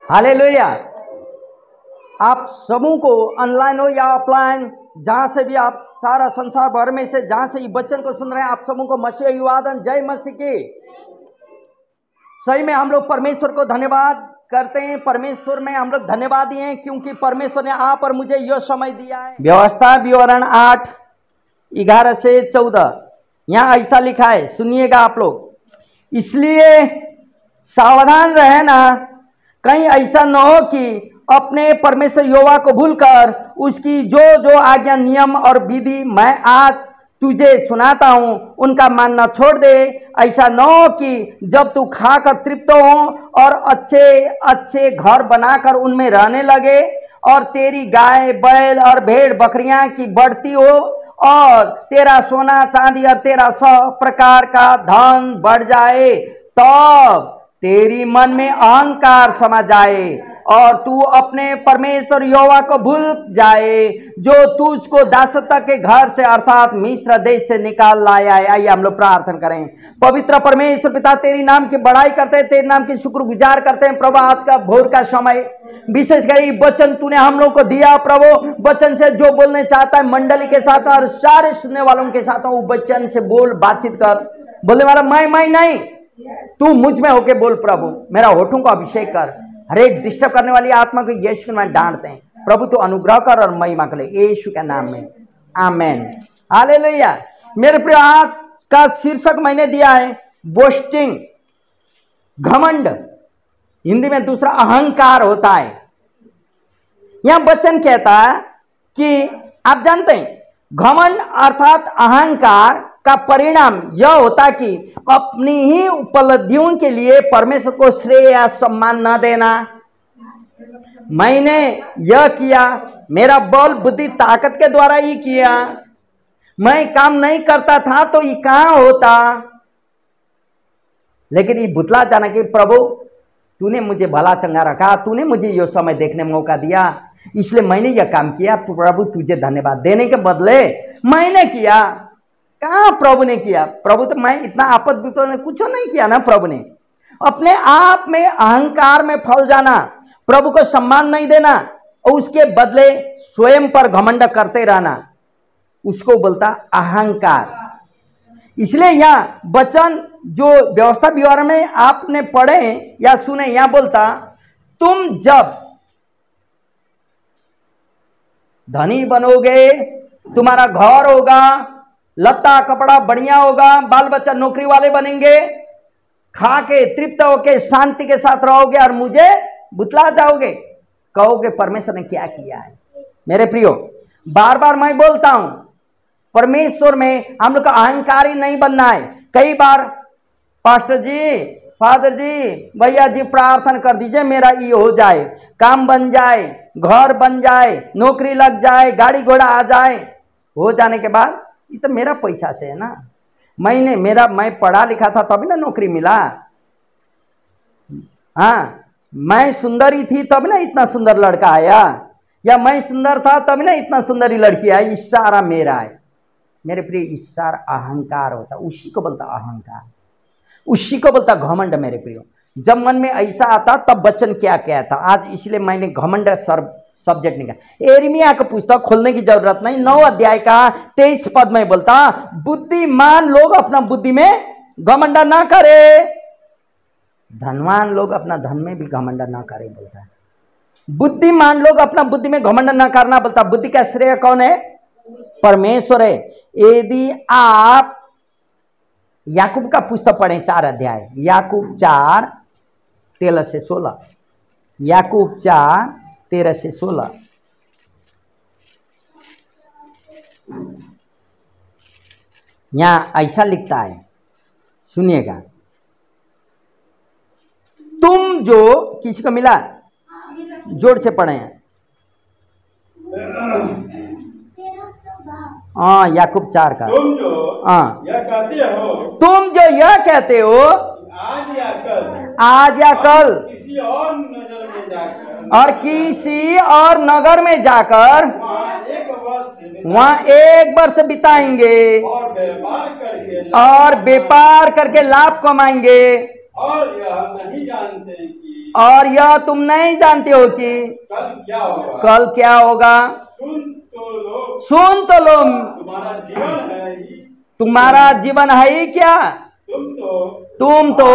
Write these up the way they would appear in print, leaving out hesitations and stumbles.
Hallelujah. आप समूह को ऑनलाइन हो या ऑफलाइन, जहाँ से भी आप सारा संसार भर में से जहाँ से ये वचन को सुन रहे हैं, आप समूह को मसीह अभिवादन, जय मसीह की। सही में हम लोग परमेश्वर को धन्यवाद करते हैं। परमेश्वर में हम लोग धन्यवाद दिए हैं क्योंकि परमेश्वर ने आप और मुझे यह समय दिया है। व्यवस्था विवरण 8:11 से 14 यहाँ ऐसा लिखा है, सुनिएगा आप लोग। इसलिए सावधान रहना, कहीं ऐसा न हो कि अपने परमेश्वर यहोवा को भूलकर उसकी जो जो आज्ञा, नियम और विधि मैं आज तुझे सुनाता हूं उनका मानना छोड़ दे। ऐसा न हो कि जब तू खाकर तृप्त हो और अच्छे अच्छे घर बनाकर उनमें रहने लगे और तेरी गाय बैल और भेड़ बकरियां की बढ़ती हो और तेरा सोना चांदी और तेरा सब प्रकार का धन बढ़ जाए, तब तेरी मन में अहंकार समा जाए और तू अपने परमेश्वर यहोवा को भूल जाए जो तुझको दासता के घर से अर्थात मिस्र देश से निकाल लाया है। आइए हम लोग प्रार्थना करें। पवित्र परमेश्वर पिता, तेरी नाम की बड़ाई करते हैं, तेरे नाम की शुक्रगुजार करते हैं। प्रभु, आज का भोर का समय विशेषकर वचन तूने हम लोग को दिया प्रभु, वचन से जो बोलने चाहता है मंडली के साथ और सारे सुनने वालों के साथ वो वचन से बोल, बातचीत कर। बोलने वाला मैं नहीं, तू मुझ में होके बोल प्रभु। मेरा होठों को अभिषेक कर, हर एक डिस्टर्ब करने वाली आत्मा को यीशु के नाम में डांटते हैं प्रभु। तो अनुग्रह कर और महिमा कर ले यीशु के नाम में, आमेन। हालेलुया। मेरे प्रिय, आज का शीर्षक मैंने दिया है बोस्टिंग, घमंड। हिंदी में दूसरा अहंकार होता है। यह वचन कहता है कि आप जानते हैं घमंड अर्थात अहंकार का परिणाम यह होता कि अपनी ही उपलब्धियों के लिए परमेश्वर को श्रेय या सम्मान न देना। मैंने यह किया, मेरा बल बुद्धि ताकत के द्वारा ही किया, मैं काम नहीं करता था तो ये कहां होता। लेकिन ये भुतला जाना कि प्रभु तूने मुझे भला चंगा रखा, तूने मुझे यह समय देखने में मौका दिया, इसलिए मैंने यह काम किया। प्रभु तुझे धन्यवाद। देने के बदले मैंने किया। कहा प्रभु ने किया? प्रभु तो मैं इतना आपद विपद ने कुछ नहीं किया ना। प्रभु ने अपने आप में अहंकार में फल जाना, प्रभु को सम्मान नहीं देना और उसके बदले स्वयं पर घमंड करते रहना, उसको बोलता अहंकार। इसलिए यह वचन जो व्यवस्था विवरण में आपने पढ़े या सुने, यहां बोलता तुम जब धनी बनोगे, तुम्हारा घर होगा, लत्ता कपड़ा बढ़िया होगा, बाल बच्चा नौकरी वाले बनेंगे, खा के तृप्त होके शांति के साथ रहोगे और मुझे बुतला जाओगे, कहोगे परमेश्वर ने क्या किया है। मेरे प्रियो, बार बार मैं बोलता हूं परमेश्वर में हम लोग का अहंकारी नहीं बनना है। कई बार पास्टर जी, फादर जी, भैया जी प्रार्थना कर दीजिए मेरा ये हो जाए, काम बन जाए, घर बन जाए, नौकरी लग जाए, गाड़ी घोड़ा आ जाए। हो जाने के बाद ये तो मेरा पैसा से है ना, मैं पढ़ा लिखा था तभी ना नौकरी मिला। हाँ, मैं सुंदरी थी तब ना इतना सुंदर लड़का आया, या मैं सुंदर था तब ना इतना सुंदरी लड़की आई, इस सारा मेरा है। मेरे प्रिय, इस सारा अहंकार होता, उसी को बोलता अहंकार, उसी को बोलता घमंड। मेरे प्रियो, जब मन में ऐसा आता तब वचन क्या कहता आज, इसलिए मैंने घमंड सब्जेक्ट निकाला। एर्मिया का पुस्तक खोलने की जरूरत नहीं, 9 अध्याय का 23 पद में बोलता बुद्धिमान लोग अपना बुद्धि में घमंड ना करे, धनवान लोग अपना धन में भी घमंड ना करे बोलता है। बुद्धिमान लोग अपना बुद्धि में घमंड ना करना बोलता। बुद्धि का श्रेय कौन है? परमेश्वर है। यदि आप याकूब का पुस्तक पढ़ें 4 अध्याय, याकूब 4:13 से 16, याकूब 4:13 से 16। यहां ऐसा लिखता है, सुनिएगा। तुम जो, किसी को मिला? जोर से पढ़े हैं। हाँ, याकूब 4 का। तुम जो यह कहते हो आज या कल किसी और नगर में जाकर और किसी और नगर में जाकर वहां 1 वर्ष बिताएंगे और व्यापार करके लाभ कमाएंगे। और यह नहीं जानते कि और यह तुम नहीं जानते हो कि कल क्या होगा। कल क्या होगा। सुन तो लो, तुम्हारा जीवन है ही, तुम्हारा जीवन है ही क्या। तुम तो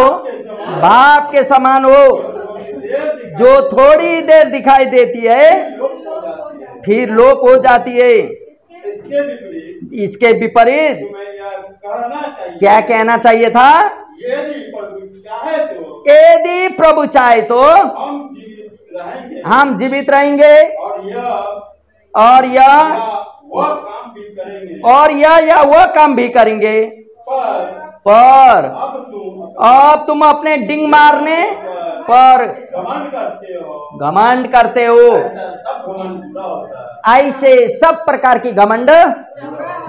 बाप के समान हो, जो थोड़ी देर दिखाई देती है फिर लोप हो जाती है। इसके विपरीत तुम्हें यह कहना चाहिए, क्या कहना चाहिए था। यदि प्रभु चाहे तो यदि प्रभु चाहे तो हम जीवित रहेंगे हम जीवित रहेंगे और यह वह काम भी करेंगे। और यह वह काम भी करेंगे। पर अब तुम अपने डिंग मारने पर घमंड करते हो। सब घमंड बुरा होता है। ऐसे सब प्रकार की घमंड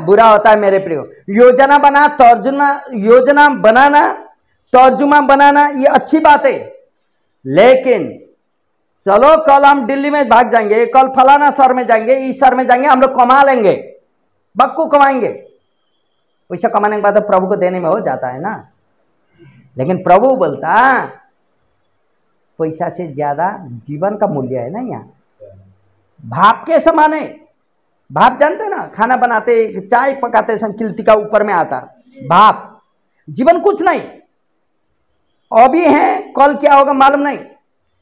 बुरा होता है मेरे प्रियो। योजना बनाना तर्जुमा बनाना ये अच्छी बात है, लेकिन चलो कल हम दिल्ली में भाग जाएंगे, कल फलाना शहर में जाएंगे, इस शहर में जाएंगे, हम लोग कमा लेंगे, बक्कू कमाएंगे। पैसा कमाने के बाद तो प्रभु को देने में हो जाता है ना। लेकिन प्रभु बोलता पैसा से ज्यादा जीवन का मूल्य है ना। यहाँ भाप के समान है। भाप जानते ना, खाना बनाते चाय पकाते समय किल्ती का ऊपर में आता भाप। जीवन कुछ नहीं, अभी है, कल क्या होगा मालूम नहीं।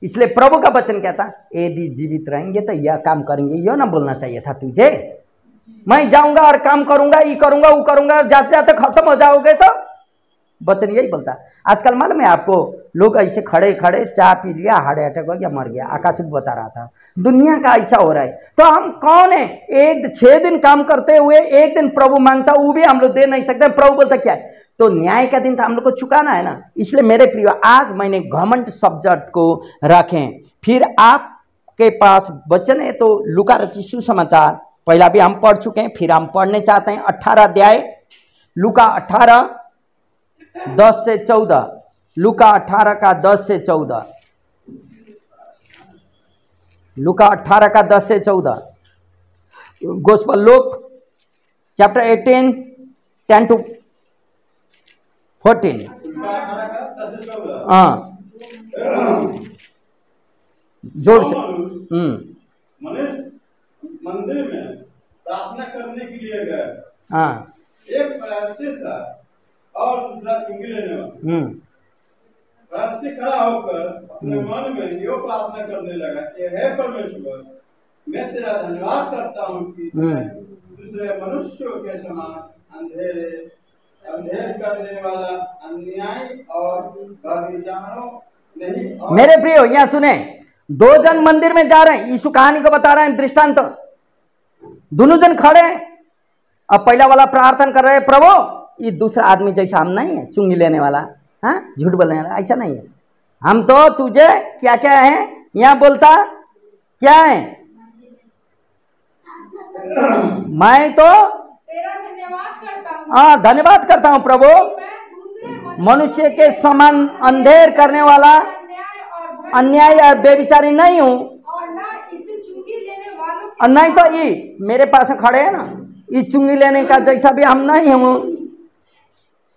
इसलिए प्रभु का वचन कहता यदि जीवित रहेंगे तो यह काम करेंगे। यह ना बोलना चाहिए था तुझे, मैं जाऊंगा और काम करूंगा, ये करूंगा वो करूंगा, जाते जाते खत्म हो जाओगे। तो वचन यही बोलता। आजकल मालूम है आपको, लोग ऐसे खड़े खड़े चाय पी लिया, हार्ट अटैक हो गया, मर गया। आकाश भी बता रहा था दुनिया का ऐसा हो रहा है। तो हम कौन है, 6 दिन काम करते हुए 1 दिन प्रभु मांगता, वो भी हम लोग दे नहीं सकते। प्रभु बोलता क्या है, तो न्याय का दिन तो हम लोग को चुकाना है ना। इसलिए मेरे प्रिय, आज मैंने घमंड सब्जेक्ट को रखें। फिर आपके पास वचन है तो लूका रचित सुसमाचार पहला भी हम पढ़ चुके हैं, फिर हम पढ़ने चाहते हैं 18 अध्याय, लूका 18 10 से 14। लूका 18 का 10 से 14, लूका 18 का 10 से 14। Gospel Luke chapter 18 10 to 14। हाँ, जोर से। मनुष्य मंदिर में प्रार्थना करने के लिए गए। हाँ, एक फरीसी था और दूसरा चुंगी लेने वाला। फरीसी खड़ा होकर अपने मन में यो प्रार्थना करने लगा कि हे परमेश्वर, मैं तेरा धन्यवाद करता हूँ कि दूसरे मनुष्यों के समान अंधेर करने वाला, अन्याय और व्यभिचारियों नहीं। मेरे प्रियो यहाँ सुने, 2 जन मंदिर में जा रहे हैं, यीशु कहानी को बता रहे हैं दृष्टांत। दोनों जन खड़े हैं, अब पहला वाला प्रार्थना कर रहे हैं, प्रभु ये दूसरा आदमी जैसा हम नहीं है, चुंगी लेने वाला, हाँ झूठ बोलने वाला, ऐसा नहीं है। हम तो तुझे क्या क्या है यहाँ बोलता क्या है, मैं तो तेरा धन्यवाद करता हूँ। हाँ धन्यवाद करता हूँ प्रभु, मनुष्य के समान अंधेर करने वाला, अन्याय और बेविचारी नहीं हूँ, और ना इसे चुंगी लेने वालों और नहीं तो ये मेरे पास खड़े है ना, ये चुंगी लेने का जैसा भी हम नहीं हूँ।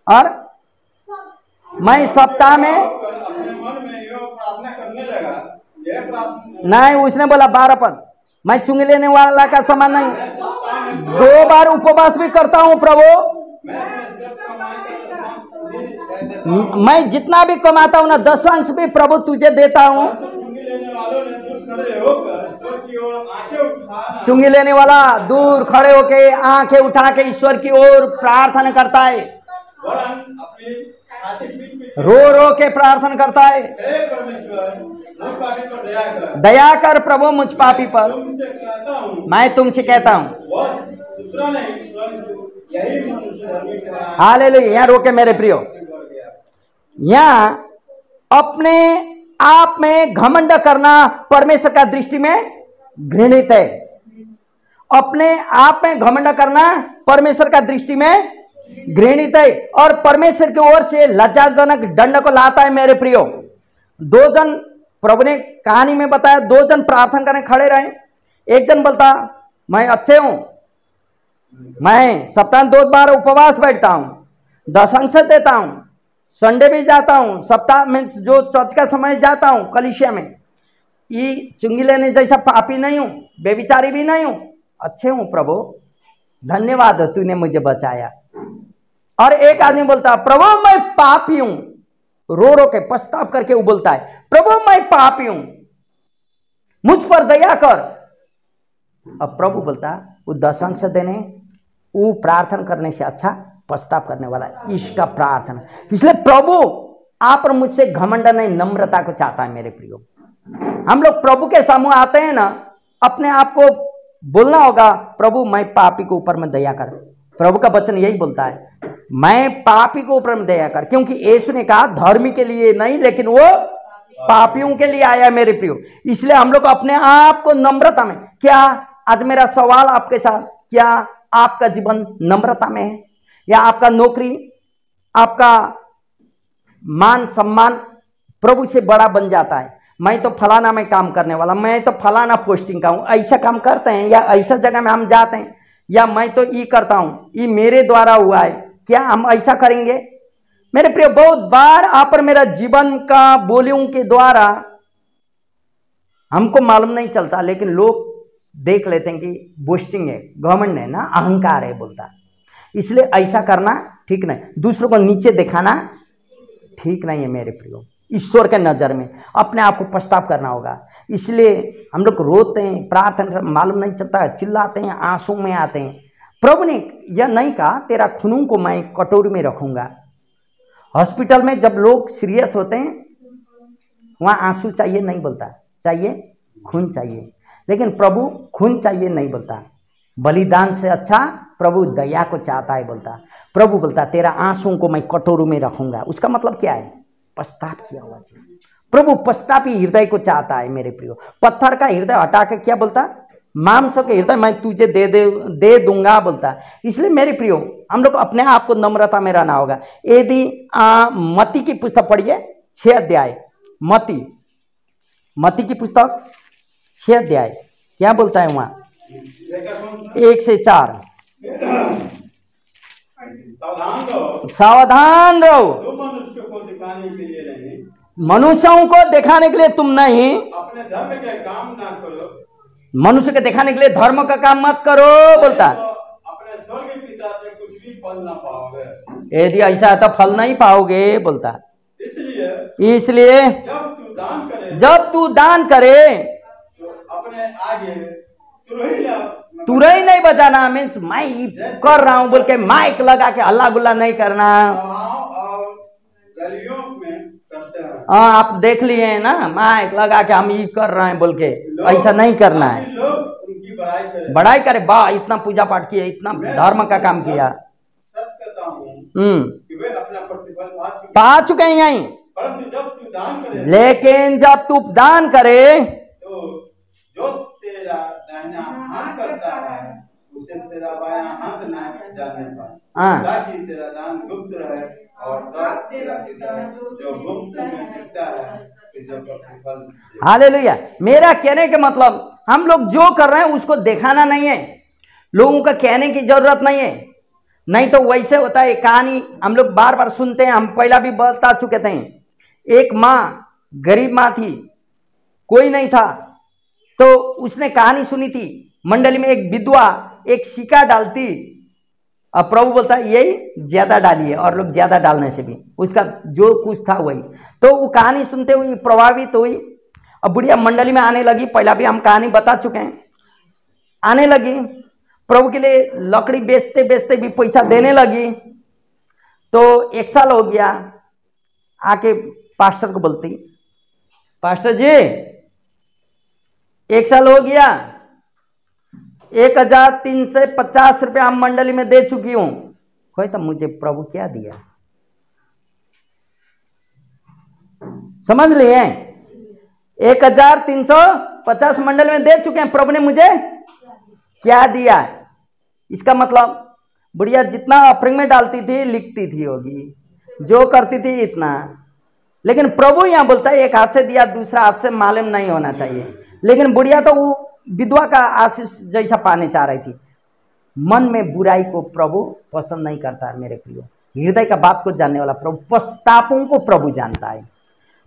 और मैं सप्ताह में अपने मन में यो प्रार्थना करने लगा, यह प्रार्थना नहीं, उसने बोला 12 पद, मैं चुंगी लेने वाला का समान नहीं, 2 बार उपवास भी करता हूँ प्रभु, मैं जितना भी कमाता हूँ ना 10वांश भी प्रभु तुझे देता हूँ। चुंगी लेने वालों ने दूर खड़े होकर ईश्वर की ओर आंखें उठाना, चुंगी लेने वाला दूर खड़े होके आंखें उठा के ईश्वर की ओर प्रार्थना करता है, वरन अपनी छाती पीट रो रो के प्रार्थना करता है, हे परमेश्वर, मुझ पापी पर दया कर। दया कर प्रभु मुझ पापी पर, तुमसे कहता हूँ, मैं तुमसे कहता हूँ। वह दूसरा नहीं परंतु यही मनुष्य धर्मी का हालेलुया। यहाँ रोके मेरे प्रियो, बढ़ गया। यहाँ अपने आप में घमंड करना परमेश्वर का दृष्टि में घृणित है। अपने आप में घमंड करना परमेश्वर का दृष्टि में घृणित है और परमेश्वर की ओर से लज्जाजनक दंड को लाता है। मेरे प्रियो, 2 जन प्रभु ने कहानी में बताया, 2 जन प्रार्थना करने खड़े रहे। एक जन बोलता मैं अच्छे हूं, मैं सप्ताह 2 बार उपवास बैठता हूं, 10 अंश देता हूं, संडे भी जाता हूँ, सप्ताह में जो चर्च का समय जाता हूँ कलीसिया में, ये चुंगी लेने जैसा पापी नहीं हूँ, बेविचारी भी नहीं हूँ, अच्छे हूँ प्रभु, धन्यवाद तूने मुझे बचाया। और एक आदमी बोलता प्रभु मैं पापी हूं, रो रो के पछताव करके वो बोलता है प्रभु मैं पापी हूं, मुझ पर दया कर। अब प्रभु बोलता वो 10 अंश देने, वो प्रार्थना करने से अच्छा पछताव करने वाला है, इसका प्रार्थना। इसलिए प्रभु आप और मुझसे घमंड नहीं, नम्रता को चाहता है मेरे प्रियो। हम लोग प्रभु के सामने आते हैं ना, अपने आप को बोलना होगा प्रभु मैं पापी के ऊपर में दया कर। प्रभु का वचन यही बोलता है मैं पापी के ऊपर में दया कर, क्योंकि यीशु ने कहा धर्मी के लिए नहीं लेकिन वो पापियों के लिए आया मेरे प्रियो। इसलिए हम लोग अपने आप को नम्रता में, क्या आज मेरा सवाल आपके साथ, क्या आपका जीवन नम्रता में है, या आपका नौकरी, आपका मान सम्मान प्रभु से बड़ा बन जाता है? मैं तो फलाना में काम करने वाला, मैं तो फलाना पोस्टिंग का हूं, ऐसा काम करते हैं, या ऐसा जगह में हम जाते हैं, या मैं तो ये करता हूं, ये मेरे द्वारा हुआ है, क्या हम ऐसा करेंगे? मेरे प्रिय बहुत बार आप और मेरा जीवन का बोलियों के द्वारा हमको मालूम नहीं चलता, लेकिन लोग देख लेते हैं कि बोस्टिंग है, घमंड है ना, अहंकार है बोलता। इसलिए ऐसा करना ठीक नहीं, दूसरों को नीचे दिखाना ठीक नहीं है मेरे प्रियो। ईश्वर के नजर में अपने आप को पछताव करना होगा। इसलिए हम लोग रोते हैं, प्रार्थना मालूम नहीं चलता, चिल्लाते हैं, आंसू में आते हैं। प्रभु ने यह नहीं कहा तेरा खूनों को मैं कटोरी में रखूंगा। हॉस्पिटल में जब लोग सीरियस होते हैं वहां आंसू चाहिए नहीं बोलता, चाहिए खून चाहिए, लेकिन प्रभु खून चाहिए नहीं बोलता, बलिदान से अच्छा प्रभु दया को चाहता है बोलता। प्रभु बोलता तेरा आंसू को मैं कटोरी में रखूंगा। उसका मतलब क्या है? पश्चाताप किया हुआ चीज। प्रभु पश्चातापी हृदय को चाहता है मेरे प्रियो। पत्थर का हृदय हटा के क्या बोलता? मांस के हृदय मैं तुझे दे दूंगा बोलता। इसलिए मेरे प्रियो हम लोग अपने आप को नम्रता में रहना होगा। यदि मत्ती की पुस्तक पढ़िए 6 अध्याय, मत्ती की पुस्तक 6 अध्याय क्या बोलता है वहां 1 से 4। सावधान रहो, मनुष्य को दिखाने के लिए नहीं, मनुष्यों को दिखाने के लिए तुम नहीं, अपने धर्म के काम ना करो, मनुष्य के दिखाने के लिए धर्म का काम मत करो बोलता। तो अपने स्वर्गीय पिता से कुछ भी फल ना पाओगे। यदि ऐसा है तो फल नहीं पाओगे बोलता। इसलिए जब तू दान करे तो अपने आगे तुरही नहीं बजाना। मीन्स मैं कर रहा हूं बोल के माइक लगा के हल्ला गुल्ला नहीं करना। हाँ आप देख लिए हैं ना, माइक लगा के हम ये कर रहे हैं बोल के, ऐसा नहीं करना है। बड़ाई करे, वाह इतना पूजा पाठ किया, इतना धर्म का काम किया, पा चुके हैं यहीं। लेकिन जब तू दान करे तो जो तेरा दाहिना हाथ करता है उसे तेरा बायां हाथ ना जाने पाए, ताकि तेरा दान गुप्त रहे और तेरा पिता जो गुप्त में दिखता है हालेलुया। मेरा कहने के मतलब हम लोग जो कर रहे हैं उसको दिखाना नहीं है, लोगों का कहने की जरूरत नहीं है। नहीं तो वैसे होता है, कहानी हम लोग बार बार सुनते हैं, हम पहला भी बता चुके थे। एक माँ, गरीब माँ थी, कोई नहीं था, तो उसने कहानी सुनी थी, मंडली में एक विधवा एक सिक्का डालती, अब प्रभु बोलता है यही ज्यादा डालिए, और लोग ज्यादा डालने से भी उसका जो कुछ था वही। तो वो कहानी सुनते हुए प्रभावित हुई। अब बुढ़िया मंडली में आने लगी, पहला भी हम कहानी बता चुके हैं, आने लगी, प्रभु के लिए लकड़ी बेचते बेचते भी पैसा देने लगी। तो 1 साल हो गया, आके पास्टर को बोलती, पास्टर जी 1 साल हो गया, 1350 रुपया हम मंडली में दे चुकी हूं। कोई तो मुझे प्रभु क्या दिया, समझ लिए? 1350 मंडल में दे चुके हैं, प्रभु ने मुझे क्या दिया। इसका मतलब बुढ़िया जितना ऑफरिंग में डालती थी लिखती थी होगी, जो करती थी इतना। लेकिन प्रभु यहां बोलता है एक हाथ से दिया दूसरा हाथ से मालूम नहीं होना चाहिए। लेकिन बुढ़िया तो वो विधवा का आशीष जैसा पाने चाह रही थी। मन में बुराई को प्रभु पसंद नहीं करता है मेरे प्रियो। हृदय का बात को जानने वाला प्रभु, पश्चातापों को प्रभु जानता है।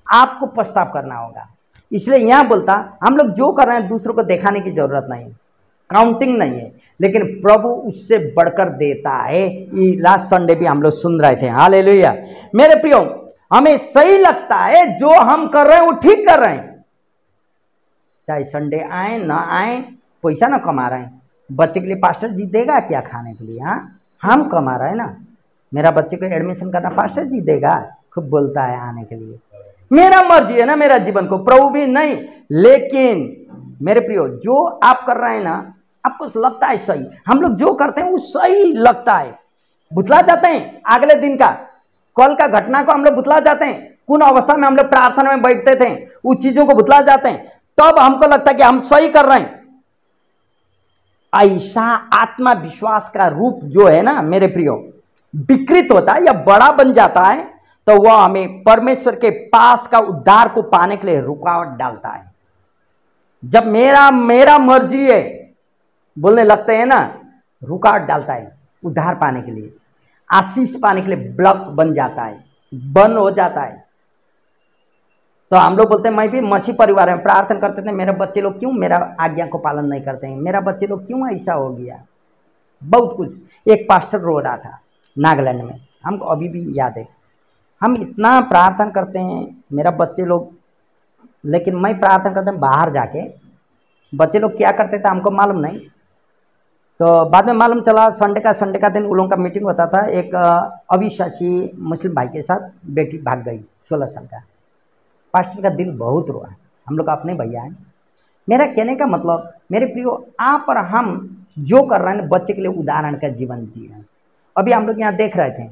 आपको पश्चाताप करना होगा। इसलिए यहाँ बोलता हम लोग जो कर रहे हैं दूसरों को दिखाने की जरूरत नहीं, काउंटिंग नहीं है, लेकिन प्रभु उससे बढ़कर देता है। ये लास्ट संडे भी हम लोग सुन रहे थे। हालेलुया। मेरे प्रियो, हमें सही लगता है जो हम कर रहे हैं वो ठीक कर रहे हैं, चाहे संडे आए ना आए, पैसा ना कमा रहे हैं, बच्चे के लिए पास्टर जी देगा क्या खाने के लिए? हाँ, हम कमा रहे हैं ना। मेरा बच्चे को एडमिशन करना पास्टर जी देगा, खूब बोलता है आने के लिए। मेरा मर्जी है ना मेरा जीवन को, प्रभु भी नहीं। लेकिन मेरे प्रियो, जो आप कर रहे हैं ना, आपको लगता है सही, हम लोग जो करते हैं वो सही लगता है, भुतला जाते हैं अगले दिन का, कल का घटना को हम लोग भुतला जाते हैं। कौन अवस्था में हम लोग प्रार्थना में बैठते थे, उस चीजों को भुतला जाते हैं, तब हमको लगता है कि हम सही कर रहे हैं। ऐसा आत्मा विश्वास का रूप जो है ना मेरे प्रियो, विकृत होता है या बड़ा बन जाता है, तो वह हमें परमेश्वर के पास का उद्धार को पाने के लिए रुकावट डालता है। जब मेरा मर्जी है बोलने लगते हैं ना, रुकावट डालता है उद्धार पाने के लिए, आशीष पाने के लिए ब्लॉक बन जाता है, बंद हो जाता है। तो हम लोग बोलते हैं, मैं भी मसीह परिवार में प्रार्थना करते थे, मेरे बच्चे लोग क्यों मेरा आज्ञा को पालन नहीं करते हैं, मेरा बच्चे लोग क्यों ऐसा हो गया, बहुत कुछ। एक पास्टर रो रहा था नागालैंड में, हमको अभी भी याद है। हम इतना प्रार्थना करते हैं मेरा बच्चे लोग, लेकिन मैं प्रार्थना करते हैं बाहर जाके, बच्चे लोग क्या करते थे हमको मालूम नहीं। तो बाद में मालूम चला, संडे का दिन उन लोगों का मीटिंग होता था। एक अविश्वासी मुस्लिम भाई के साथ बेटी भाग गई, 16 साल का। पास्टर का दिल बहुत रोआ, हम लोग अपने भैया हैं। मेरा कहने का मतलब मेरे प्रियो, आप और हम जो कर रहे हैं बच्चे के लिए उदाहरण का जीवन जी रहे हैं। अभी हम लोग यहाँ देख रहे थे,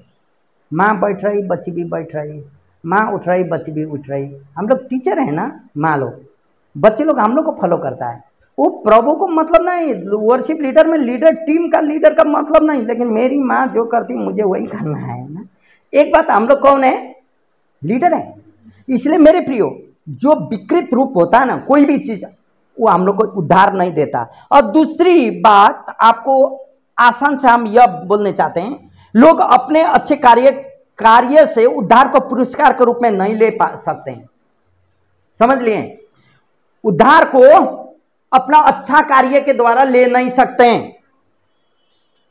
माँ बैठ रही, बच्ची भी बैठ रही, माँ उठ रही, बच्ची भी उठ रही। हम लोग टीचर हैं ना, माँ लोग, बच्चे लोग हम लोग को फॉलो करता है। वो प्रभु को मतलब नहीं, वर्शिप लीडर में लीडर, टीम का लीडर का मतलब नहीं, लेकिन मेरी माँ जो करती मुझे वही करना है ना। एक बात, हम लोग कौन है? लीडर है। इसलिए मेरे प्रियो, जो विकृत रूप होता है ना कोई भी चीज, वो हम लोग को उद्धार नहीं देता। और दूसरी बात, आपको आसान से हम यह बोलने चाहते हैं, लोग अपने अच्छे कार्य से उद्धार को पुरस्कार के रूप में नहीं ले पा सकते हैं। समझ लिए? उद्धार को अपना अच्छा कार्य के द्वारा ले नहीं सकते हैं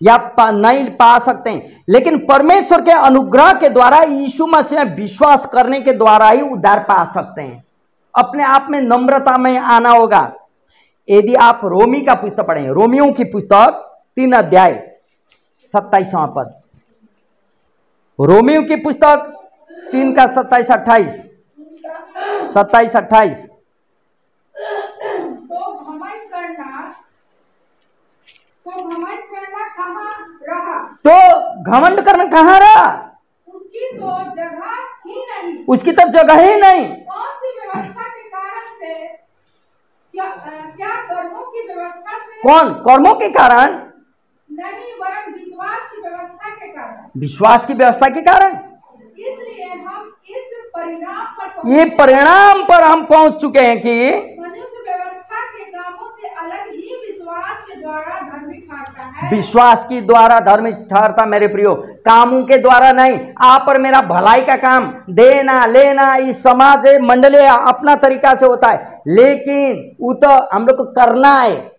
या नहीं पा सकते हैं, लेकिन परमेश्वर के अनुग्रह के द्वारा, यीशु मसीह में विश्वास करने के द्वारा ही उद्धार पा सकते हैं। अपने आप में नम्रता में आना होगा। यदि आप रोमी का पुस्तक पढ़ें, रोमियों की पुस्तक 3 अध्याय 27वां पद, रोमियों की पुस्तक 3 का 27-28 तो घमंड करना कहाँ रहा? उसकी तो जगह ही नहीं, उसकी तो जगह ही नहीं। कौन सी व्यवस्था के कारण से, क्या कर्मों की व्यवस्था से? कौन? कर्मों के कारण नहीं, वरन विश्वास की व्यवस्था के कारण। विश्वास की व्यवस्था के कारण। इसलिए हम इस परिणाम पर, ये परिणाम पर हम पहुंच चुके हैं कि मनुष्य व्यवस्था के कामों से अलग ही विश्वास के द्वारा धर्मी ठहरता है। विश्वास की द्वारा धर्मी ठहरता। मेरे प्रियो, कामों के द्वारा नहीं। आप और मेरा भलाई का काम, देना लेना, इस समाज मंडली अपना तरीका से होता है, लेकिन वो तो हम लोग को करना है,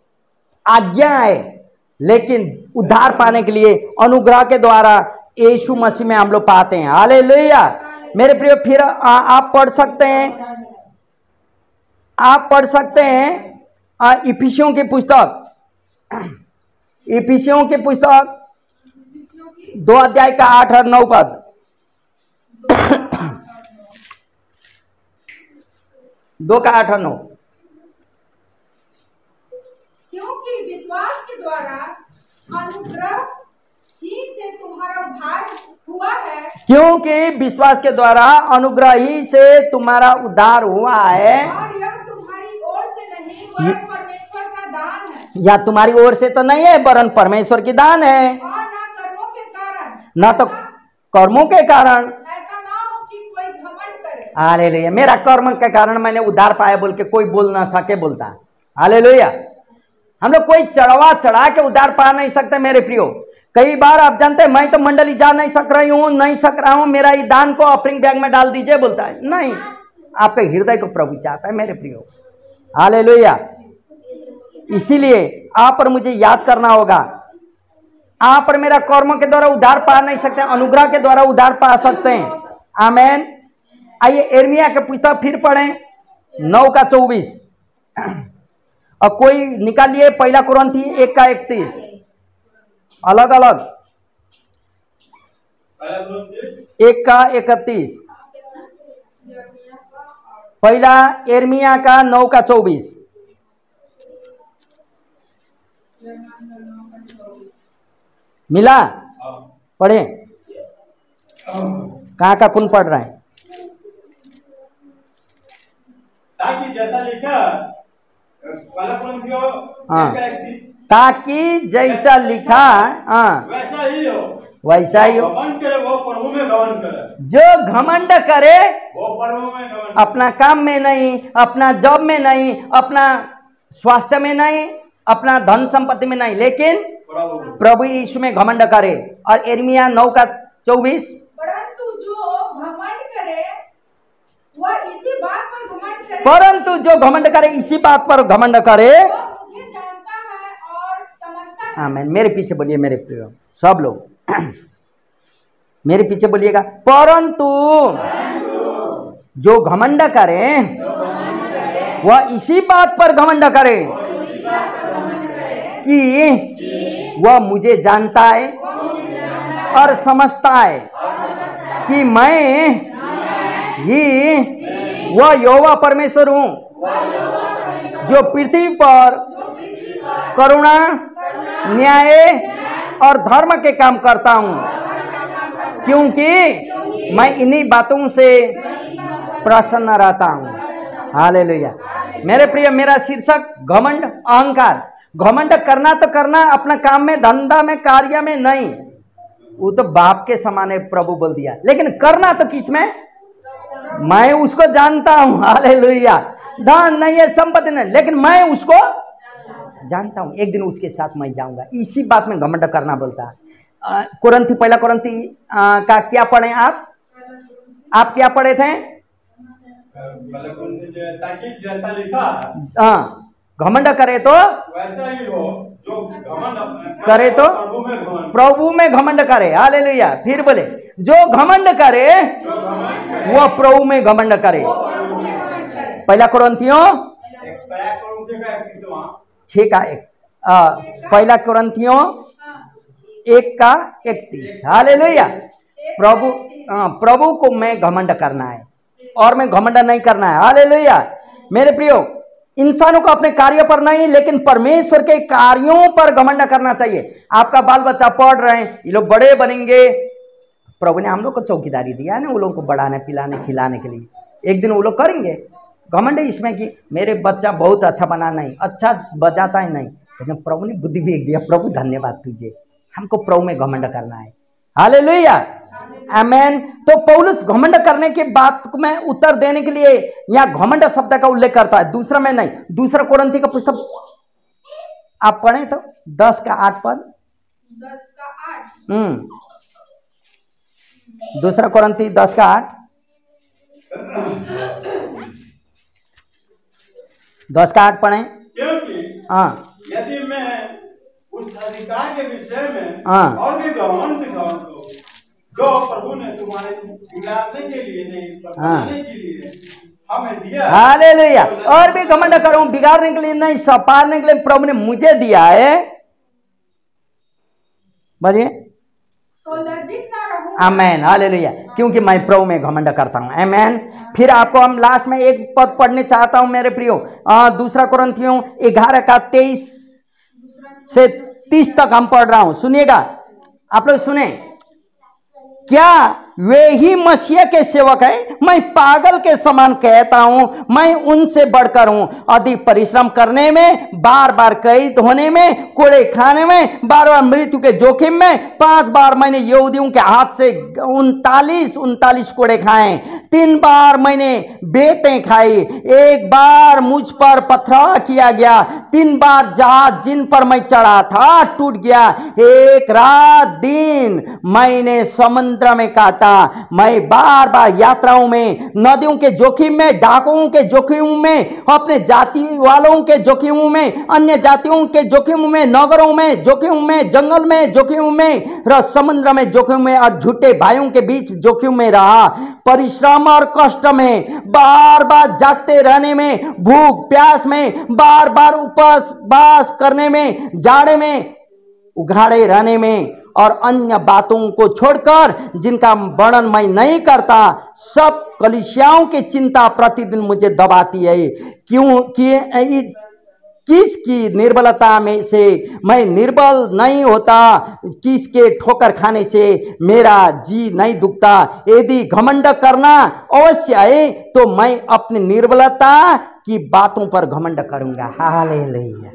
आज्ञा है। लेकिन उद्धार पाने के लिए अनुग्रह के द्वारा यीशु मसीह में हम लोग पाते हैं। हालेलुया। मेरे प्रियो, फिर आप पढ़ सकते हैं इफिसियों की पुस्तक 2 अध्याय का 8 और 9 पद। 2 का 8 और 9। क्योंकि विश्वास के द्वारा अनुग्रह ही से तुम्हारा उद्धार हुआ है। क्योंकि विश्वास के द्वारा अनुग्रह ही से तुम्हारा उद्धार हुआ है, और यह तुम्हारी ओर से नहीं, वरन परमेश्वर का दान है। या तुम्हारी ओर से तो नहीं है, वरन परमेश्वर की दान है। और न कर्मों के कारण, न तो कर्मों के कारण। ऐसा ना हो कि कोई घमंड करे। हालेलुया। मेरा कर्म के कारण मैंने उद्धार पाया बोल के कोई बोल ना सके बोलता है। हालेलुया। हम लोग कोई चढ़ा के उद्धार पा नहीं सकते मेरे प्रियो। कई बार आप जानते हैं मैं तो मंडली जा नहीं सक रही हूं, नहीं सक रहा हूं, मेरा ये दान को ऑफरिंग बैग में डाल दीजिए, बोलता है नहीं, आपके हृदय को प्रभु चाहता है मेरे प्रियो। हालेलुया। इसीलिए आप और मुझे याद करना होगा, आप और मेरा कर्मों के द्वारा उद्धार पा नहीं सकते, अनुग्रह के द्वारा उद्धार पा सकते हैं। आमेन। आइए यिर्मयाह के पुस्तक फिर पढ़ें 9:24 और कोई निकालिए 1 कुरिन्थी 1:31, अलग अलग 1:31, पहला यिर्मयाह का 9:24 मिला? पढ़े कहाँ का कौन पढ़ रहा है? ताकि जैसा लिखा ताकि जैसा लिखा वैसा ही हो, वैसा ही हो। घमंड करे वो प्रभु में घमंड करे, जो घमंड करे वो प्रभु में घमंड, अपना काम में नहीं, अपना जॉब में नहीं, अपना स्वास्थ्य में नहीं, अपना धन संपत्ति में नहीं, लेकिन प्रभु यीशु में घमंड करे। और यिर्मयाह 9:24 परंतु जो घमंड करे वह इसी बात पर घमंड करे, परंतु जो घमंड करे इसी बात पर घमंड करे, वह मुझे जानता है और समझता है। आमीन। मेरे पीछे बोलिए मेरे प्रिय सब लोग, मेरे पीछे बोलिएगा। परंतु जो घमंड करे वह इसी बात पर घमंड करे कि वह मुझे जानता है और समझता है कि मैं ही वह यहोवा परमेश्वर हूं जो पृथ्वी पर करुणा, न्याय और धर्म के काम करता हूं, क्योंकि मैं इन्हीं बातों से प्रसन्न रहता हूं। हालेलुया। मेरे प्रिय, मेरा शीर्षक घमंड, अहंकार। घमंड करना तो करना अपना काम में, धंधा में, कार्य में नहीं, वो तो बाप के समान है, प्रभु बोल दिया। लेकिन करना तो किस में? मैं उसको जानता हूं। हालेलुया। धन नहीं है, संपत्ति नहीं, लेकिन मैं उसको जानता हूं, एक दिन उसके साथ मैं जाऊंगा। इसी बात में घमंड करना बोलता है। कुरिन्थी, 1 कुरिन्थी का क्या पढ़े आप क्या पढ़े थे? ताकि जैसा लिखा घमंड करे तो वैसा ही हो, जो घमंड करे तो प्रभु में घमंड करे। हालेलुया। फिर बोले जो घमंड करे वो प्रभु में घमंड करे। 1 कुरिन्थियों 6:1, 1 कुरिन्थियों 1:31। हालेलुया। प्रभु को मैं घमंड करना है और मैं घमंड नहीं करना है। हालेलुया। मेरे प्रियो, इंसानों को अपने कार्य पर नहीं, लेकिन परमेश्वर के कार्यों पर घमंड करना चाहिए। आपका बाल बच्चा पढ़ रहे हैं, ये लोग बड़े बनेंगे, प्रभु ने हम लोग को चौकीदारी दिया है ना, वो लोगों को बढ़ाने, पिलाने, खिलाने के लिए। एक दिन वो लोग करेंगे। घमंड इसमें कि मेरे बच्चा बहुत अच्छा बना, नहीं, अच्छा बजाता है नहीं, लेकिन प्रभु ने बुद्धि भी दिया। प्रभु धन्यवाद तुझे, हमको प्रभु में घमंड करना है। हालेलुया। आमेन। तो पौलुस घमंड करने की बात में उत्तर देने के लिए यहां घमंड शब्द का उल्लेख करता है, दूसरा में नहीं। 2 कुरिन्थी का पुस्तक आप पढ़े तो 10:8 पद, 2 कुरिन्थी 10:8, 10:8 पढ़े। क्योंकि यदि मैं उस अधिकार के विषय में और भी घमंड दिखाऊं तो जो प्रभु ने तुम्हारे बिगाड़ने के लिए नहीं, बनाने के लिए हमें दिया। हालेलुया। और भी घमंड करूं, बिगाड़ने के लिए नहीं, संपारने के लिए प्रभु ने मुझे दिया है। बोलिए तो लज्जित ना रहूं। आमेन। हालेलुया। क्योंकि मैं प्रभु में घमंड करता हूं। आमेन। फिर आपको हम लास्ट में एक पद पढ़ने चाहता हूं मेरे प्रियो, 2 कुरिन्थियों 11:23 से 30 तक हम पढ़ रहा हूं। सुनिएगा, आप लोग सुने। क्या वे ही मसीह के सेवक हैं। मैं पागल के समान कहता हूं, मैं उनसे बढ़कर हूं। अधिक परिश्रम करने में, बार बार कैद होने में, कोड़े खाने में, बार बार मृत्यु के जोखिम में। 5 बार मैंने यहूदियों के हाथ से 39 कोड़े खाए। 3 बार मैंने बेतें खाई। 1 बार मुझ पर पथराव किया गया। 3 बार जहाज जिन पर मैं चढ़ा था टूट गया। 1 रात दिन मैंने समुद्र में काटा। मैं बार बार यात्राओं में, नदियों के जोखिम में, डाकुओं के जोखिम में, अपने जाति वालों के जोखिम में, अन्य जातियों के जोखिम में, नगरों में जोखिम में, जंगल में जोखिम में, समुद्र में जोखिम में और झूठे भाइयों के बीच जोखिम में रहा। परिश्रम और कष्ट में, बार बार जागते रहने में, भूख प्यास में, बार बार उपवास करने में, जाड़े में उघाड़े रहने में और अन्य बातों को छोड़कर जिनका वर्णन मैं नहीं करता, सब कलीसियाओं की चिंता प्रतिदिन मुझे दबाती है। क्यों कि किसकी निर्बलता में से मैं निर्बल नहीं होता, किसके ठोकर खाने से मेरा जी नहीं दुखता। यदि घमंड करना अवश्य है तो मैं अपनी निर्बलता की बातों पर घमंड करूंगा। हालेलुया।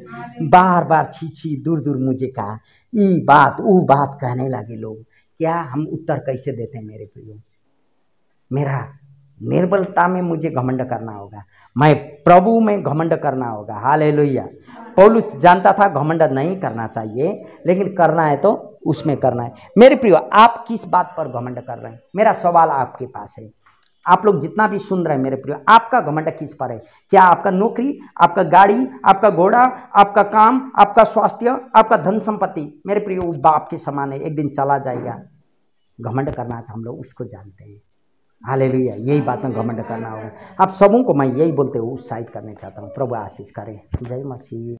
बार बार छी दूर दूर मुझे कहा, ई बात वो बात कहने लगे लोग। क्या हम उत्तर कैसे देते हैं मेरे प्रियो? मेरा निर्बलता में मुझे घमंड करना होगा, मैं प्रभु में घमंड करना होगा। हालेलुया। पौलुस जानता था घमंड नहीं करना चाहिए, लेकिन करना है तो उसमें करना है। मेरे प्रियो, आप किस बात पर घमंड कर रहे हैं? मेरा सवाल आपके पास है। आप लोग जितना भी सुन रहे हैं मेरे प्रियो, आपका घमंड किस पर है? क्या आपका नौकरी, आपका गाड़ी, आपका घोड़ा, आपका काम, आपका स्वास्थ्य, आपका धन संपत्ति? मेरे प्रियो, वो बाप के समान है, एक दिन चला जाएगा। घमंड करना है तो हम लोग उसको जानते हैं। हालेलुया। यही बात में घमंड करना होगा। आप सबों को मैं यही बोलते हुए उत्साहित करना चाहता हूँ। प्रभु आशीष करे। जय मसीह।